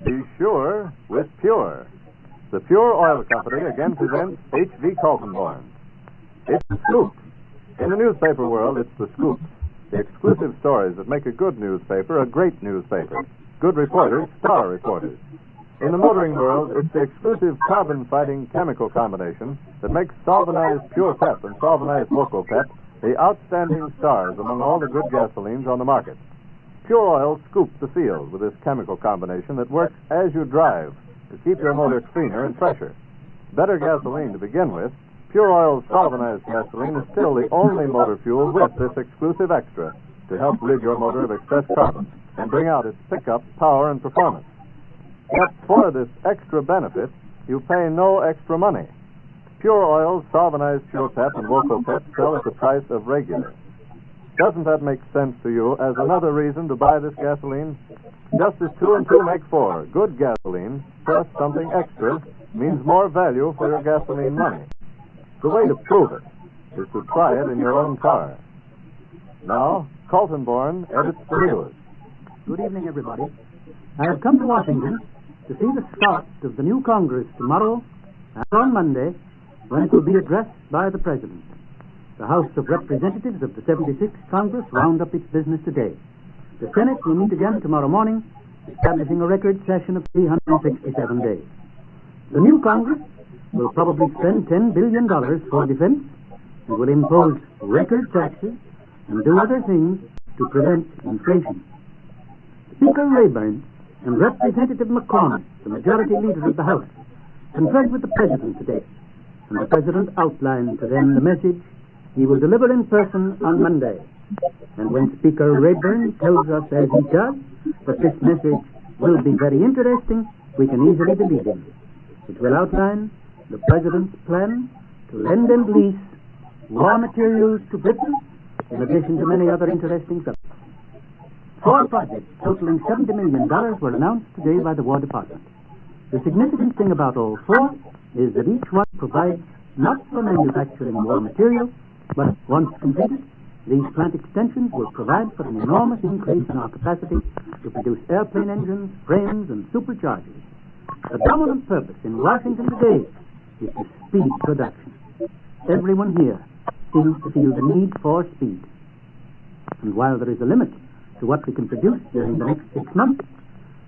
Be sure with Pure. The Pure Oil Company again presents H.V. Kaltenborn. It's the scoop. In the newspaper world, it's the scoop. The exclusive stories that make a good newspaper a great newspaper. Good reporters, star reporters. In the motoring world, it's the exclusive carbon-fighting chemical combination that makes solvanized Pure Pep and solvanized Local Pep the outstanding stars among all the good gasolines on the market. Pure Oil scoops the field with this chemical combination that works as you drive to keep your motor cleaner and fresher. Better gasoline to begin with, Pure Oil's solvanized gasoline is still the only motor fuel with this exclusive extra to help rid your motor of excess carbon and bring out its pickup, power, and performance. Yet for this extra benefit, you pay no extra money. Pure Oil's solvanized Pure Pep and Local Pep sell at the price of regular. Doesn't that make sense to you as another reason to buy this gasoline? Just as 2 and 2 make 4, good gasoline plus something extra means more value for your gasoline money. The way to prove it is to try it in your own car. Now, Kaltenborn edits the news. Good evening, everybody. I have come to Washington to see the start of the new Congress tomorrow and on Monday, when it will be addressed by the President. The House of Representatives of the 76th Congress round up its business today. The Senate will meet again tomorrow morning, establishing a record session of 367 days. The new Congress will probably spend $10 billion for defense and will impose record taxes and do other things to prevent inflation. Speaker Rayburn and Representative McCormick, the majority leader of the House, conferred with the President today, and the President outlined to them the message he will deliver in person on Monday. And when Speaker Rayburn tells us, as he does, that this message will be very interesting, we can easily believe him. It will outline the President's plan to lend and lease raw materials to Britain, in addition to many other interesting subjects. 4 projects totaling $70 million were announced today by the War Department. The significant thing about all 4 is that each one provides not for manufacturing raw material, but once completed, these plant extensions will provide for an enormous increase in our capacity to produce airplane engines, frames, and superchargers. The dominant purpose in Washington today is to speed production. Everyone here seems to feel the need for speed. And while there is a limit to what we can produce during the next 6 months,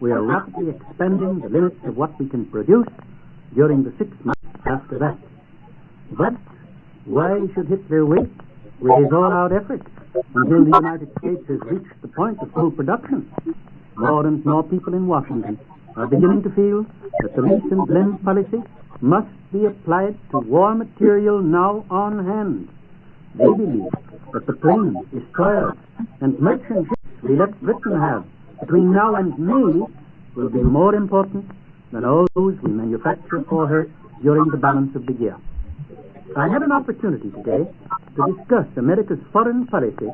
we are rapidly expanding the limits of what we can produce during the 6 months after that. But why should Hitler wait with his all-out effort until the United States has reached the point of full production? More and more people in Washington are beginning to feel that the lease and blend policy must be applied to war material now on hand. They believe that the planes, destroyers, and merchant ships we let Britain have between now and May will be more important than all those we manufacture for her during the balance of the year. I had an opportunity today to discuss America's foreign policy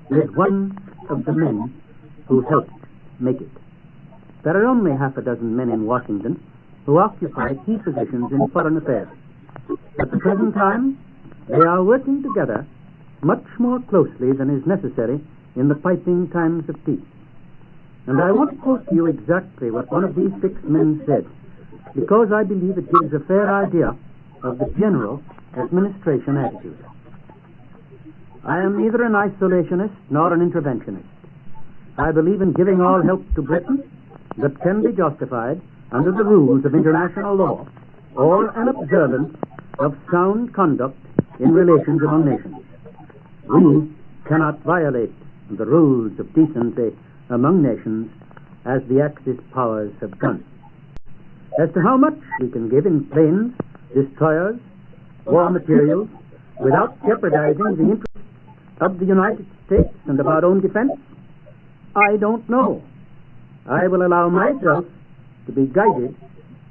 with one of the men who helped make it. There are only half a dozen men in Washington who occupy key positions in foreign affairs. At the present time, they are working together much more closely than is necessary in the piping times of peace. And I want to quote to you exactly what one of these 6 men said, because I believe it gives a fair idea of the general administration attitude. I am neither an isolationist nor an interventionist. I believe in giving all help to Britain that can be justified under the rules of international law or an observance of sound conduct in relations among nations. We cannot violate the rules of decency among nations as the Axis powers have done. As to how much we can give in planes, destroyers, war materials, without jeopardizing the interests of the United States and of our own defense, I don't know. I will allow myself to be guided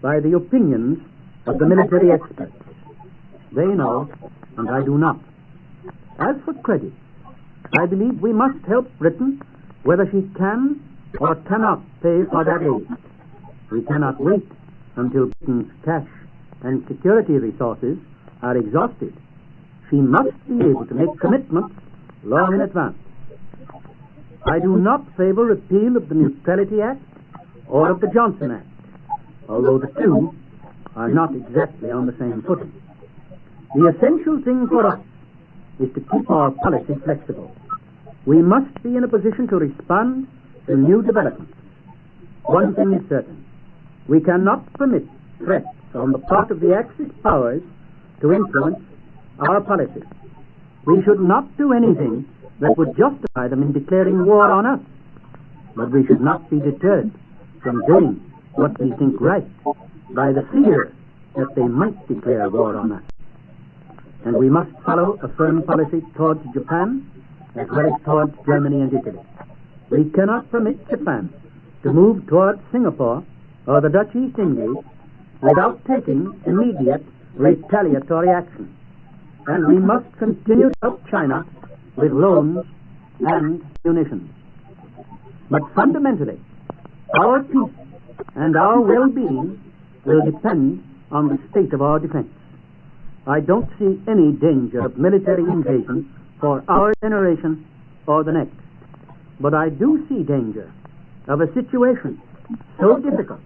by the opinions of the military experts. They know, and I do not. As for credit, I believe we must help Britain whether she can or cannot pay for that aid. We cannot wait until Britain's cash and security resources are exhausted. She must be able to make commitments long in advance. I do not favor repeal of the Neutrality Act or of the Johnson Act, although the two are not exactly on the same footing. The essential thing for us is to keep our policy flexible. We must be in a position to respond to new developments. One thing is certain. We cannot permit threats on the part of the Axis powers to influence our policy. We should not do anything that would justify them in declaring war on us, but we should not be deterred from doing what we think right by the fear that they might declare war on us. And we must follow a firm policy towards Japan as well as towards Germany and Italy. We cannot permit Japan to move towards Singapore or the Dutch East Indies without taking immediate retaliatory action. And we must continue to help China with loans and munitions. But fundamentally, our peace and our well-being will depend on the state of our defense. I don't see any danger of military invasion for our generation or the next. But I do see danger of a situation so difficult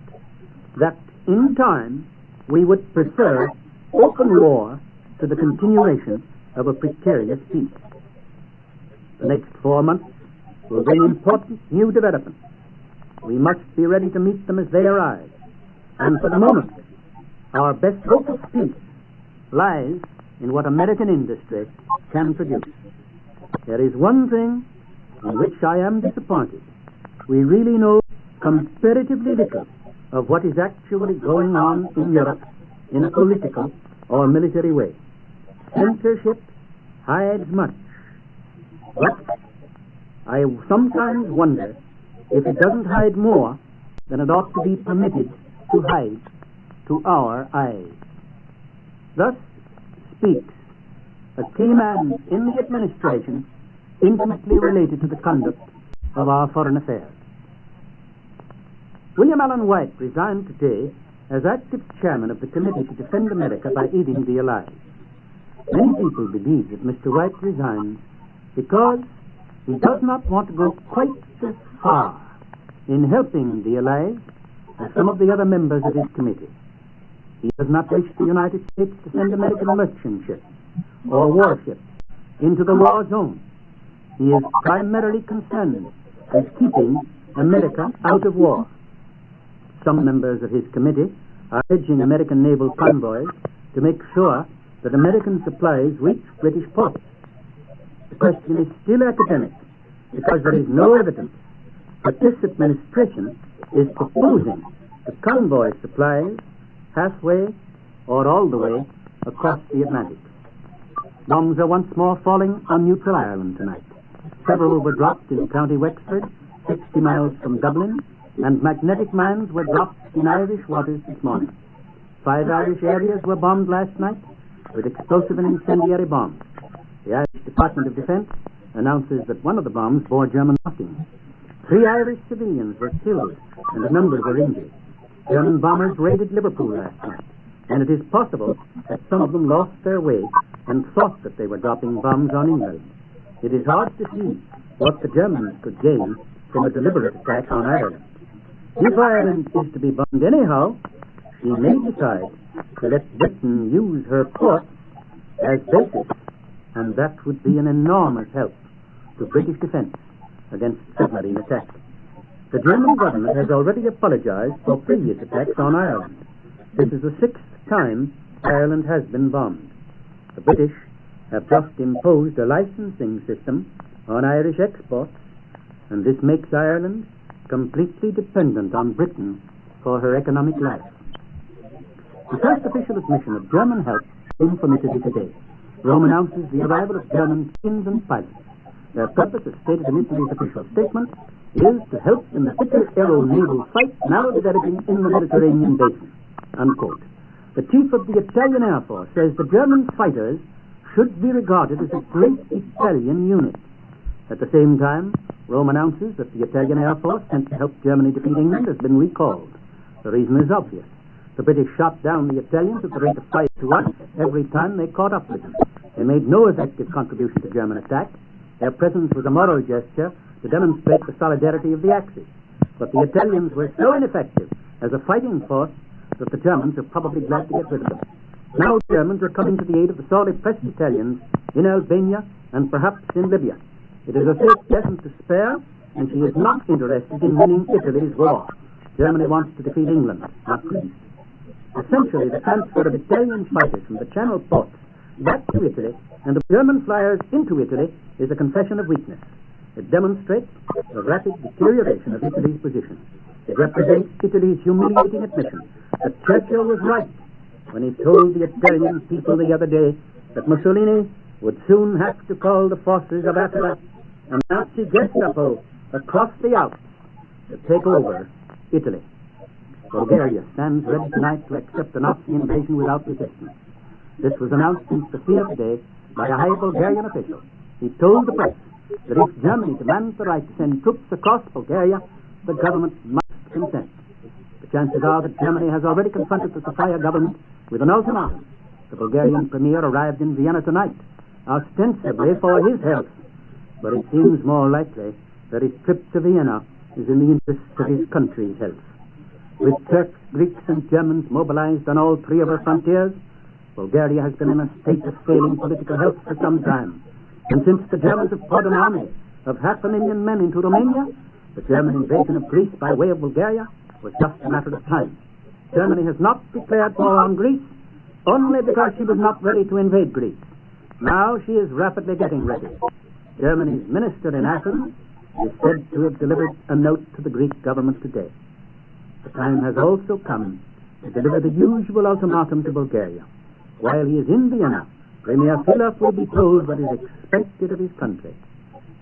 that in time we would prefer open war to the continuation of a precarious peace. The next 4 months will bring important new developments. We must be ready to meet them as they arise. And for the moment, our best hope of peace lies in what American industry can produce. There is one thing in which I am disappointed. We really know comparatively little of what is actually going on in Europe in a political or military way. Censorship hides much, but I sometimes wonder if it doesn't hide more than it ought to be permitted to hide to our eyes. Thus speaks a key man in the administration intimately related to the conduct of our foreign affairs. William Allen White resigned today as active chairman of the Committee to Defend America by Aiding the Allies. Many people believe that Mr. White resigns because he does not want to go quite as far in helping the Allies as some of the other members of his committee. He does not wish the United States to send American merchant ships or warships into the war zone. He is primarily concerned with keeping America out of war. Some members of his committee are urging American naval convoys to make sure that American supplies reach British ports. The question is still academic because there is no evidence that this administration is proposing to convoy supplies halfway or all the way across the Atlantic. Bombs are once more falling on neutral Ireland tonight. Several were dropped in County Wexford, 60 miles from Dublin, and magnetic mines were dropped in Irish waters this morning. 5 Irish areas were bombed last night with explosive and incendiary bombs. The Irish Department of Defense announces that one of the bombs bore German markings. 3 Irish civilians were killed and a number were injured. German bombers raided Liverpool last night, and it is possible that some of them lost their way and thought that they were dropping bombs on England. It is hard to see what the Germans could gain from a deliberate attack on Ireland. If Ireland is to be bombed anyhow, she may decide to let Britain use her ports as bases, and that would be an enormous help to British defense against submarine attack. The German government has already apologized for previous attacks on Ireland. This is the 6th time Ireland has been bombed. The British have just imposed a licensing system on Irish exports, and this makes Ireland completely dependent on Britain for her economic life. The first official admission of German help came from Italy today. Rome announces the arrival of German planes and pilots. Their purpose, as stated in Italy's official statement, is to help in the bitter aero-naval fight now developing in the Mediterranean basin. Unquote. The chief of the Italian Air Force says the German fighters should be regarded as a great Italian unit. At the same time, Rome announces that the Italian Air Force sent to help Germany defeat England has been recalled. The reason is obvious. The British shot down the Italians at the rate of 5 to 1 every time they caught up with them. They made no effective contribution to German attack. Their presence was a moral gesture to demonstrate the solidarity of the Axis. but the Italians were so ineffective as a fighting force that the Germans are probably glad to get rid of them. Now the Germans are coming to the aid of the sorely pressed Italians in Albania and perhaps in Libya. It is a fate destined to spare, and she is not interested in winning Italy's war. Germany wants to defeat England, not Greece. Essentially, the transfer of Italian fighters from the Channel ports back to Italy and of German flyers into Italy is a confession of weakness. It demonstrates the rapid deterioration of Italy's position. It represents Italy's humiliating admission that Churchill was right when he told the Italian people the other day that Mussolini would soon have to call the forces of Attila and Nazi Gestapo across the Alps to take over Italy. Bulgaria stands ready tonight to accept the Nazi invasion without resistance. This was announced in Sofia today by a high Bulgarian official. He told the press that if Germany demands the right to send troops across Bulgaria, the government must consent. The chances are that Germany has already confronted the Sofia government with an ultimatum. The Bulgarian premier arrived in Vienna tonight, ostensibly for his health, but it seems more likely that his trip to Vienna is in the interest of his country's health. With Turks, Greeks, and Germans mobilized on all three of her frontiers, Bulgaria has been in a state of failing political health for some time. And since the Germans have poured an army of 500,000 men into Romania, the German invasion of Greece by way of Bulgaria was just a matter of time. Germany has not declared war on Greece only because she was not ready to invade Greece. Now she is rapidly getting ready. Germany's minister in Athens is said to have delivered a note to the Greek government today. The time has also come to deliver the usual ultimatum to Bulgaria. While he is in Vienna, Premier Filip will be told what is expected of his country.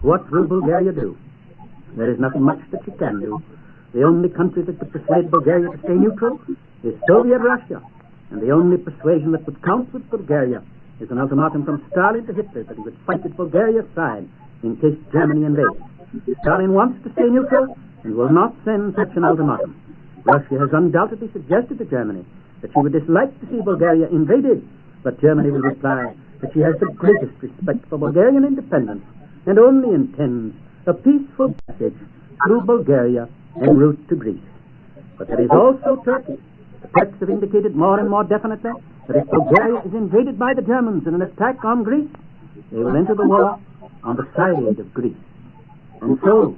What will Bulgaria do? There is nothing much that she can do. The only country that could persuade Bulgaria to stay neutral is Soviet Russia, and the only persuasion that would count with Bulgaria is an ultimatum from Stalin to Hitler that he would fight at Bulgaria's side in case Germany invades. Stalin wants to stay neutral and will not send such an ultimatum. Russia has undoubtedly suggested to Germany that she would dislike to see Bulgaria invaded, but Germany will reply that she has the greatest respect for Bulgarian independence and only intends a peaceful passage through Bulgaria en route to Greece. But there is also Turkey. The Turks have indicated more and more definitely that if Bulgaria is invaded by the Germans in an attack on Greece, they will enter the war on the side of Greece. And so,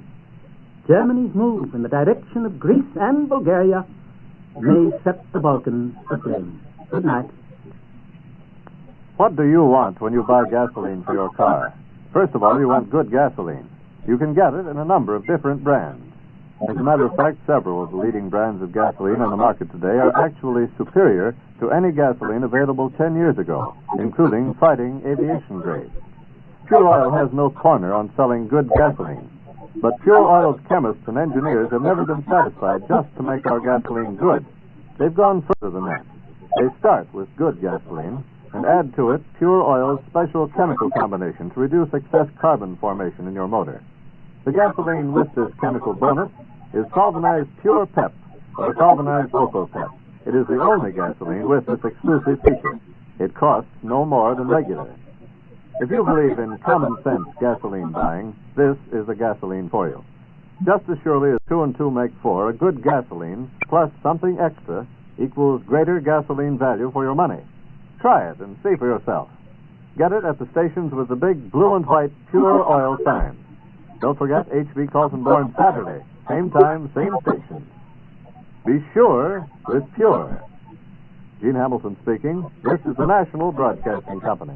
Germany's move in the direction of Greece and Bulgaria may set the Balkans aflame. Good night. What do you want when you buy gasoline for your car? First of all, you want good gasoline. You can get it in a number of different brands. As a matter of fact, several of the leading brands of gasoline on the market today are actually superior to any gasoline available 10 years ago, including fighting aviation grade. Pure Oil has no corner on selling good gasoline. But Pure Oil's chemists and engineers have never been satisfied just to make our gasoline good. They've gone further than that. They start with good gasoline and add to it Pure Oil's special chemical combination to reduce excess carbon formation in your motor. The gasoline with this chemical bonus is galvanized Pure Pep or galvanized Loco Pep. It is the only gasoline with this exclusive feature. It costs no more than regular. If you believe in common sense gasoline buying, this is the gasoline for you. Just as surely as 2 and 2 make 4, a good gasoline plus something extra equals greater gasoline value for your money. Try it and see for yourself. Get it at the stations with the big blue and white Pure Oil sign. Don't forget H.V. Kaltenborn Saturday. Same time, same station. Be sure with Pure. Gene Hamilton speaking. This is the National Broadcasting Company.